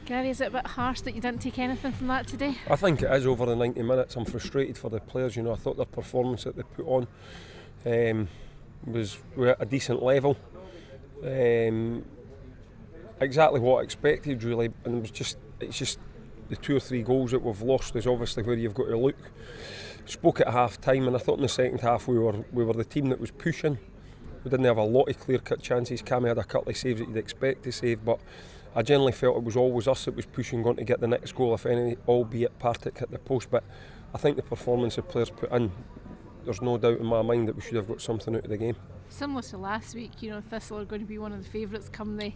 Gary, is it a bit harsh that you didn't take anything from that today? I think it is over the 90 minutes. I'm frustrated for the players. You know, I thought their performance that they put on was at a decent level. Exactly what I expected, really, and it's just the 2 or 3 goals that we've lost is obviously where you've got to look. Spoke at half time, and I thought in the second half we were the team that was pushing. We didn't have a lot of clear-cut chances. Cammy had a couple of saves that you'd expect to save, but I generally felt it was always us that was pushing, going to get the next goal, if any, albeit Partick hit the post. But I think the performance the players put in, there's no doubt in my mind that we should have got something out of the game. Similar to last week, you know, Thistle are going to be one of the favourites come the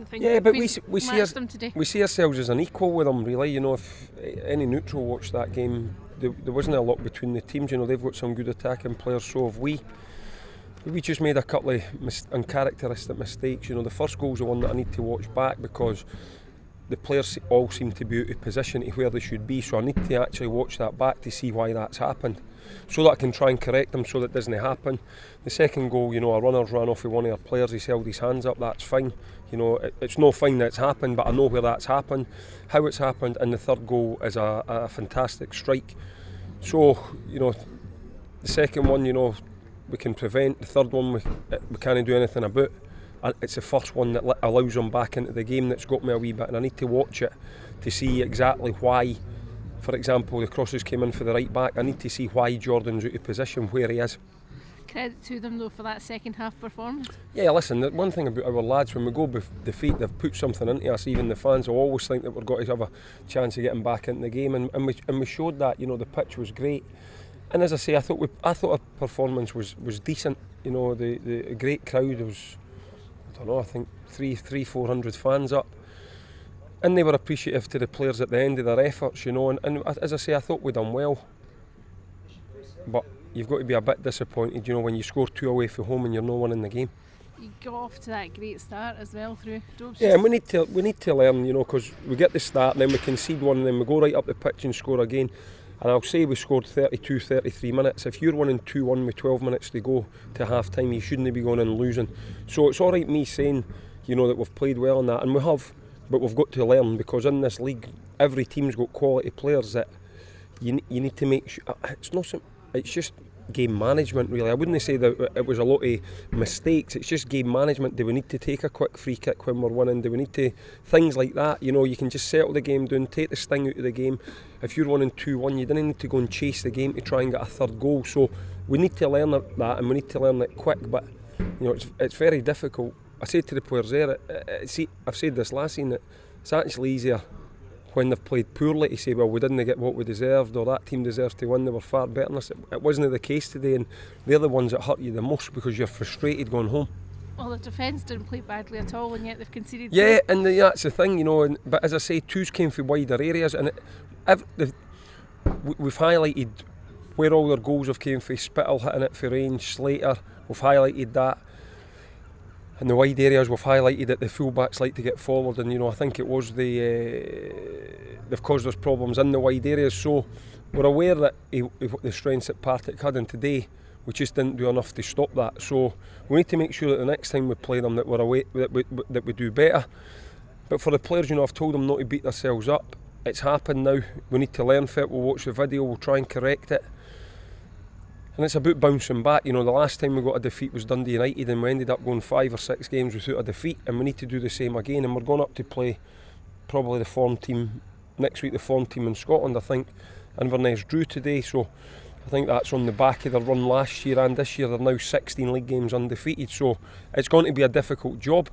thing. Yeah, but we see ourselves as an equal with them, really. You know, if any neutral watched that game, there wasn't a lot between the teams. You know, they've got some good attacking players, so have we. We just made a couple of uncharacteristic mistakes. You know, the first goal's the one that I need to watch back because the players all seem to be out of position to where they should be, so I need to actually watch that back to see why that's happened, so that I can try and correct them so that doesn't happen. The second goal, you know, a runner's ran off with one of our players, he's held his hands up, that's fine. You know, it's no fine that it's happened, but I know where that's happened, how it's happened, and the third goal is a fantastic strike. So, you know, the second one, you know, we can prevent. The third one we can't do anything about. It's the first one that allows them back into the game that's got me a wee bit, and I need to watch it to see exactly why. For example, the crosses came in for the right back. I need to see why Jordan's out of position where he is. Credit to them though for that second half performance. Yeah, listen, the one thing about our lads, when we go defeat, they've put something into us. Even the fans will always think that we're going to have a chance of getting back into the game, and we showed that. You know, the pitch was great. And as I say, I thought our performance was decent. You know, the great crowd was, I don't know, I think 400 fans up, and they were appreciative to the players at the end of their efforts. You know, and as I say, I thought we done well. But you've got to be a bit disappointed, you know, when you score 2 away from home and you're no one in the game. You got off to that great start as well through Dobes. Yeah, and we need to learn, you know, because we get the start and then we concede one and then we go right up the pitch and score again. And I'll say we scored 32, 33 minutes. If you're winning 2-1 with 12 minutes to go to half time, you shouldn't be going and losing. So it's alright me saying, you know, that we've played well in that, and we have, but we've got to learn, because in this league every team's got quality players that you need to make sure. It's just game management, really. I wouldn't say that it was a lot of mistakes. It's just game management. Do we need to take a quick free kick when we're winning? Do we need to, things like that? You know, you can just settle the game down, take the sting out of the game. If you're winning 2-1, you don't need to go and chase the game to try and get a third goal. So we need to learn that, and we need to learn it quick. But you know, it's very difficult. I said to the players there, I've said this last season, that it's actually easier when they've played poorly to say, well, we didn't get what we deserved, or that team deserved to win, they were far better than us. It wasn't the case today, and they're the ones that hurt you the most because you're frustrated going home. Well, the defence didn't play badly at all, and yet they've conceded. Yeah, and that's the thing, you know. But as I say, 2s came from wider areas, and we've highlighted where all their goals have came from. Spittle hitting it for range, Slater, we've highlighted that. In the wide areas, we've highlighted that the full-backs like to get forward, and you know, I think it was they've caused us problems in the wide areas. So we're aware that the strengths that Partick had, and today we just didn't do enough to stop that. So we need to make sure that the next time we play them that we're aware that we do better. But for the players, you know, I've told them not to beat themselves up. It's happened now. We need to learn from it. We'll watch the video. We'll try and correct it. And it's about bouncing back. You know, the last time we got a defeat was Dundee United, and we ended up going 5 or 6 games without a defeat, and we need to do the same again. And we're going up to play probably the form team next week, the form team in Scotland, I think. Inverness drew today, so I think that's on the back of their run last year and this year. They're now 16 league games undefeated, so it's going to be a difficult job,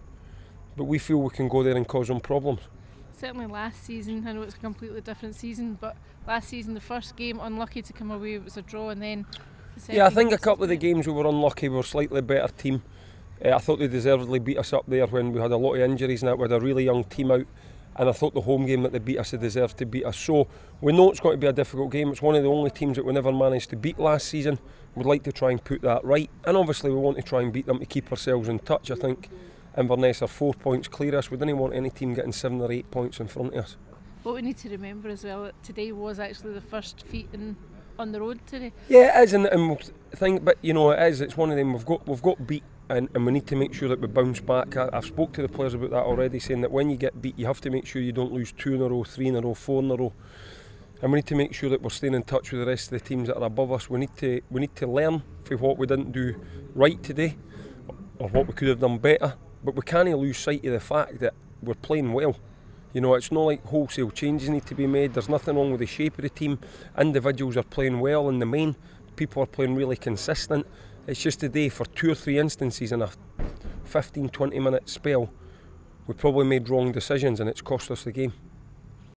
but we feel we can go there and cause them problems. Certainly last season, I know it's a completely different season, but last season the first game unlucky to come away, it was a draw, and then yeah, I think a couple of the games we were unlucky. We were a slightly better team. I thought they deservedly beat us up there when we had a lot of injuries and that. We had a really young team out, and I thought the home game that they beat us, they deserved to beat us. So we know it's going to be a difficult game. It's one of the only teams that we never managed to beat last season. We'd like to try and put that right, and obviously we want to try and beat them to keep ourselves in touch. I think Inverness are 4 points clear us. We didn't want any team getting 7 or 8 points in front of us. What we need to remember as well, that today was actually the first defeat on the road today. Yeah, it is, and think, but you know, it is. It's one of them. We've got beat and we need to make sure that we bounce back. I've spoke to the players about that already, saying that when you get beat, you have to make sure you don't lose 2 in a row, 3 in a row, 4 in a row. And we need to make sure that we're staying in touch with the rest of the teams that are above us. We need to learn from what we didn't do right today, or what we could have done better. But we can't lose sight of the fact that we're playing well. You know, it's not like wholesale changes need to be made. There's nothing wrong with the shape of the team. Individuals are playing well in the main. People are playing really consistent. It's just today, for 2 or 3 instances in a 15-20 minute spell, we probably made wrong decisions and it's cost us the game.